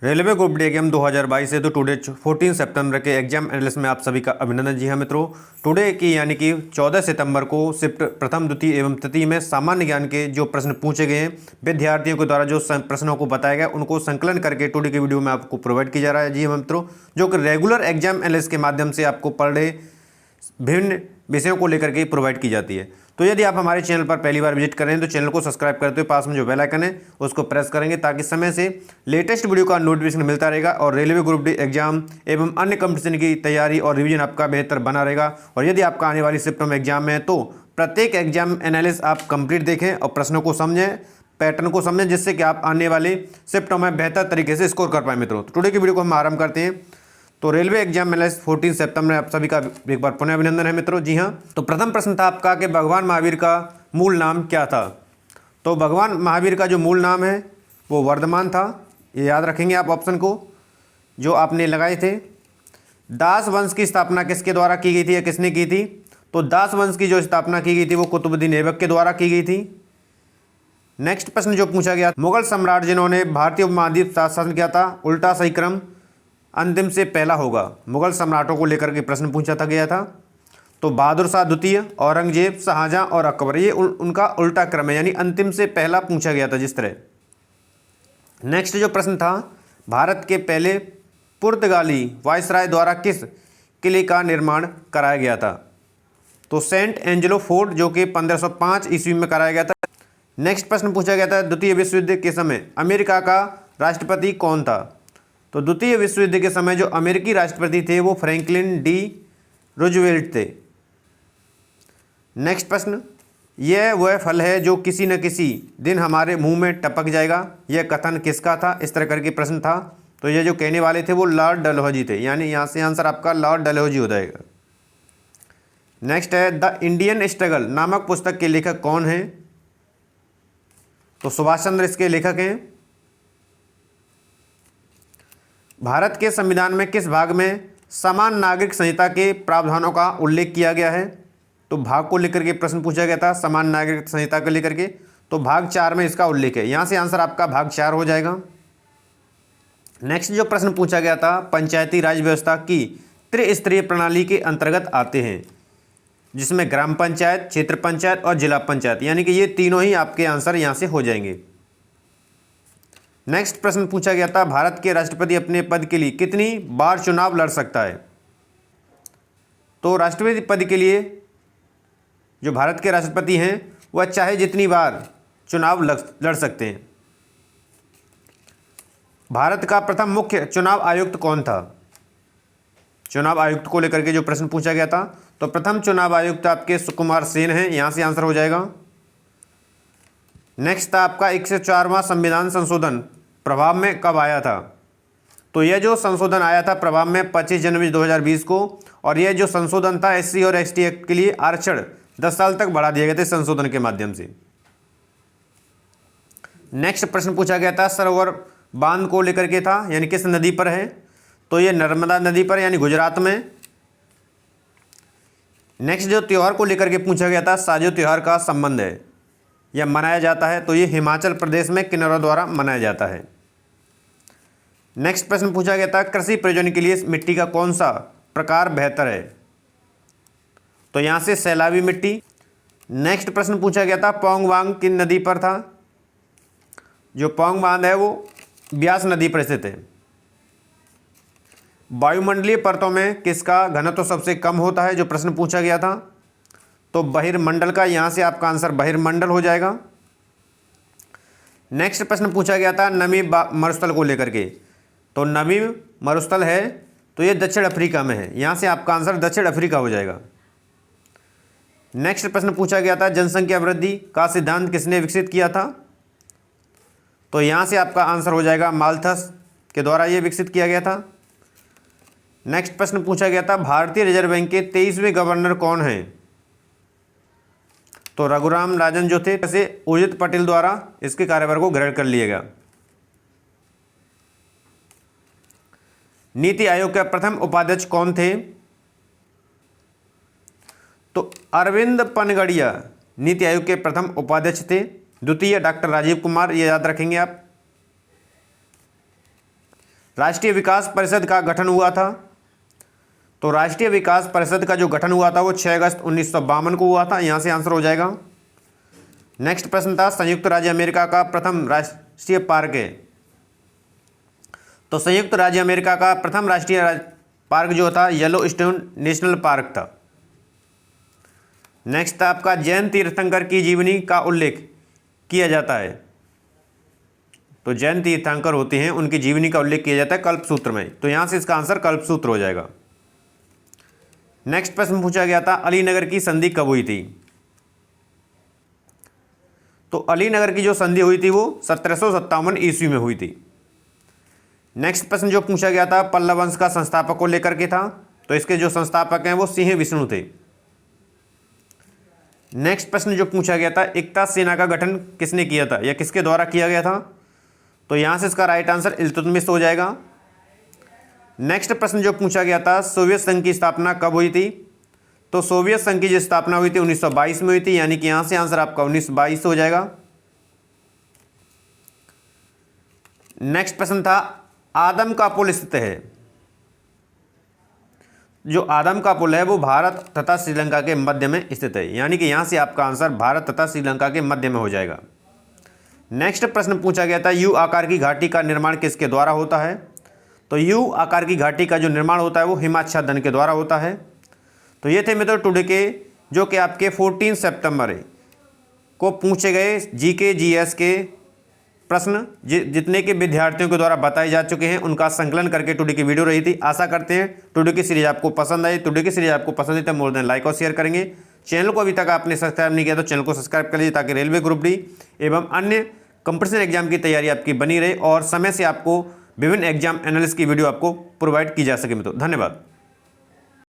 Railway group D exam 2022 है। तो today 14 सितंबर के एग्जाम एनालिसिस में आप सभी का अभिनंदन। जी हाँ मित्रों, टुडे की यानी कि 14 सितंबर को शिफ्ट प्रथम द्वितीय एवं तृतीय में सामान्य ज्ञान के जो प्रश्न पूछे गए हैं, विद्यार्थियों के द्वारा जो प्रश्नों को बताया गया उनको संकलन करके टुडे की वीडियो में आपको प्रोवाइड किया जा रहा है। जी हाँ मित्रों, जो कि रेगुलर एग्जाम एनालिसिस के माध्यम से आपको पर डे विभिन्न विषयों को लेकर के प्रोवाइड की जाती है। तो यदि आप हमारे चैनल पर पहली बार विजिट कर रहे हैं तो चैनल को सब्सक्राइब करते हुए पास में जो बेल आइकन है उसको प्रेस करेंगे, ताकि समय से लेटेस्ट वीडियो का नोटिफिकेशन मिलता रहेगा और रेलवे ग्रुप डी एग्जाम एवं अन्य कंपटीशन की तैयारी और रिवीजन आपका बेहतर बना रहेगा। और यदि आपका आने वाली शिफ्ट में एग्जाम है तो प्रत्येक एग्जाम एनालिसिस आप कंप्लीट देखें और प्रश्नों को समझें, पैटर्न को समझें, जिससे कि आप आने वाले शिफ्टों में बेहतर तरीके से स्कोर कर पाए। मित्रों, तो टुडे की वीडियो को हम आरंभ करते हैं। तो रेलवे एग्जाम एनालिसिस 14 सितंबर में आप सभी का एक बार पुनः अभिनंदन है मित्रों। जी हाँ, तो प्रथम प्रश्न था आपका कि भगवान महावीर का मूल नाम क्या था। तो भगवान महावीर का जो मूल नाम है वो वर्धमान था। ये याद रखेंगे आप ऑप्शन को जो आपने लगाए थे। दास वंश की स्थापना किसके द्वारा की गई थी या किसने की थी? तो दास वंश की जो स्थापना की गई थी वो कुतुबुद्दीन ऐबक के द्वारा की गई थी। नेक्स्ट प्रश्न जो पूछा गया, मुगल सम्राट जिन्होंने भारतीय उपमहाद्वीप शासन किया था, उल्टा सही क्रम अंतिम से पहला होगा। मुगल सम्राटों को लेकर के प्रश्न पूछा था गया था। तो बहादुर शाह द्वितीय, औरंगजेब, शाहजहां और अकबर, ये उनका उल्टा क्रम है, यानी अंतिम से पहला पूछा गया था जिस तरह। नेक्स्ट जो प्रश्न था, भारत के पहले पुर्तगाली वायसराय द्वारा किस किले का निर्माण कराया गया था? तो सेंट एंजेलो फोर्ट, जो कि 1505 ईस्वी में कराया गया था। नेक्स्ट प्रश्न पूछा गया था, द्वितीय विश्व युद्ध के समय अमेरिका का राष्ट्रपति कौन था? तो द्वितीय विश्व युद्ध के समय जो अमेरिकी राष्ट्रपति थे वो फ्रैंकलिन डी रूजवेल्ट थे। नेक्स्ट प्रश्न, यह वह फल है जो किसी न किसी दिन हमारे मुंह में टपक जाएगा, यह कथन किसका था? इस तरह करके प्रश्न था। तो ये जो कहने वाले थे वो लॉर्ड डलहौजी थे, यानी यहाँ से आंसर आपका लॉर्ड डलहौजी हो जाएगा। नेक्स्ट है, द इंडियन स्ट्रगल नामक पुस्तक के लेखक कौन है? तो सुभाष चंद्र इसके लेखक हैं। भारत के संविधान में किस भाग में समान नागरिक संहिता के प्रावधानों का उल्लेख किया गया है? तो भाग को लेकर के प्रश्न पूछा गया था, समान नागरिक संहिता को लेकर के। तो भाग 4 में इसका उल्लेख है, यहाँ से आंसर आपका भाग 4 हो जाएगा। नेक्स्ट जो प्रश्न पूछा गया था, पंचायती राज व्यवस्था की त्रिस्तरीय प्रणाली के अंतर्गत आते हैं, जिसमें ग्राम पंचायत, क्षेत्र पंचायत और जिला पंचायत, यानी कि ये तीनों ही आपके आंसर यहाँ से हो जाएंगे। नेक्स्ट प्रश्न पूछा गया था, भारत के राष्ट्रपति अपने पद के लिए कितनी बार चुनाव लड़ सकता है? तो राष्ट्रपति पद के लिए जो भारत के राष्ट्रपति हैं वह चाहे जितनी बार चुनाव लड़ सकते हैं। भारत का प्रथम मुख्य चुनाव आयुक्त कौन था? चुनाव आयुक्त को लेकर के जो प्रश्न पूछा गया था, तो प्रथम चुनाव आयुक्त आपके सुकुमार सेन हैं, यहाँ से आंसर हो जाएगा। नेक्स्ट था आपका 104वां संविधान संशोधन प्रभाव में कब आया था? तो यह जो संशोधन आया था प्रभाव में 25 जनवरी 2020 को, और यह जो संशोधन था SC और ST एक्ट के लिए आरक्षण 10 साल तक बढ़ा दिए गए थे संशोधन के माध्यम से। नेक्स्ट प्रश्न पूछा गया था, सरोवर बांध को लेकर के था, यानी किस नदी पर है? तो यह नर्मदा नदी पर, यानी गुजरात में। नेक्स्ट जो त्यौहार को लेकर के पूछा गया था, साजो त्यौहार का संबंध है या मनाया जाता है, तो ये हिमाचल प्रदेश में किन्नौर द्वारा मनाया जाता है। नेक्स्ट प्रश्न पूछा गया था, कृषि प्रयोजन के लिए मिट्टी का कौन सा प्रकार बेहतर है? तो यहाँ से सैलावी मिट्टी। नेक्स्ट प्रश्न पूछा गया था, पौंग बांध किन नदी पर था? जो पौंग बांध है वो ब्यास नदी पर स्थित है। वायुमंडलीय परतों में किसका घनत्व सबसे कम होता है? जो प्रश्न पूछा गया था, तो बहिर्मंडल का, यहाँ से आपका आंसर बहिर्मंडल हो जाएगा। नेक्स्ट प्रश्न पूछा गया था नमी मरुस्थल को लेकर के, तो नमी मरुस्थल है तो ये दक्षिण अफ्रीका में है, यहाँ से आपका आंसर दक्षिण अफ्रीका हो जाएगा। नेक्स्ट प्रश्न पूछा गया था जनसंख्या वृद्धि का सिद्धांत किसने विकसित किया था? तो यहाँ से आपका आंसर हो जाएगा माल्थस के द्वारा ये विकसित किया गया था। नेक्स्ट प्रश्न पूछा गया था, भारतीय रिजर्व बैंक के 23वें गवर्नर कौन हैं? तो रघुराम राजन जो थे, ऐसे उर्जित पटेल द्वारा इसके कार्यभार को ग्रहण कर लिया गया। नीति आयोग के प्रथम उपाध्यक्ष कौन थे? तो अरविंद पनगड़िया नीति आयोग के प्रथम उपाध्यक्ष थे। द्वितीय डॉक्टर राजीव कुमार, ये याद रखेंगे आप। राष्ट्रीय विकास परिषद का गठन हुआ था? तो राष्ट्रीय विकास परिषद का जो गठन हुआ था वो 6 अगस्त 1952 को हुआ था। यहाँ से आंसर हो जाएगा। नेक्स्ट प्रश्न था, संयुक्त राज्य अमेरिका का प्रथम राष्ट्रीय पार्क है? तो संयुक्त राज्य अमेरिका का प्रथम राष्ट्रीय पार्क जो था येलोस्टोन नेशनल पार्क था। नेक्स्ट था आपका, जैन तीर्थंकर की जीवनी का उल्लेख किया जाता है? तो जैन तीर्थंकर होते हैं, उनकी जीवनी का उल्लेख किया जाता है कल्पसूत्र में। तो यहां से इसका आंसर कल्पसूत्र हो जाएगा। नेक्स्ट प्रश्न पूछा गया था, अलीनगर की संधि कब हुई थी? तो अलीनगर की जो संधि हुई थी वो 1757 ईस्वी में हुई थी। नेक्स्ट प्रश्न जो पूछा गया था, पल्लव वंश का संस्थापक को लेकर के था। तो इसके जो संस्थापक हैं वो सिंह विष्णु थे। नेक्स्ट प्रश्न जो पूछा गया था, एकता सेना का गठन किसने किया था या किसके द्वारा किया गया था? तो यहां से इसका राइट आंसर इल्तुतमिश हो जाएगा। नेक्स्ट प्रश्न जो पूछा गया था, सोवियत संघ की स्थापना कब हुई थी? तो सोवियत संघ की जो स्थापना हुई थी 1922 में हुई थी, यानी कि यहां से आंसर आपका 1922 हो जाएगा। नेक्स्ट प्रश्न था, आदम का पुल स्थित है? जो आदम का पुल है वो भारत तथा श्रीलंका के मध्य में स्थित है, यानी कि यहां से आपका आंसर भारत तथा श्रीलंका के मध्य में हो जाएगा। नेक्स्ट प्रश्न पूछा गया था, यू आकार की घाटी का निर्माण किसके द्वारा होता है? तो यू आकार की घाटी का जो निर्माण होता है वो हिमाच्छादन के द्वारा होता है। तो ये थे मित्रों टुडे के जो कि आपके 14 सितंबर को पूछे गए जीके जीएस के प्रश्न जितने के विद्यार्थियों के द्वारा बताए जा चुके हैं उनका संकलन करके टुडे की वीडियो रही थी। आशा करते हैं टुडे की सीरीज आपको पसंद आई। टुडे की सीरीज आपको पसंद आई तो मोर देन लाइक और शेयर करेंगे। चैनल को अभी तक आपने सब्सक्राइब नहीं किया तो चैनल को सब्सक्राइब कर लीजिए ताकि रेलवे ग्रुप डी एवं अन्य कंपटीशन एग्जाम की तैयारी आपकी बनी रहे और समय से आपको विभिन्न एग्जाम एनालिसिस की वीडियो आपको प्रोवाइड की जा सके मित्रों। धन्यवाद।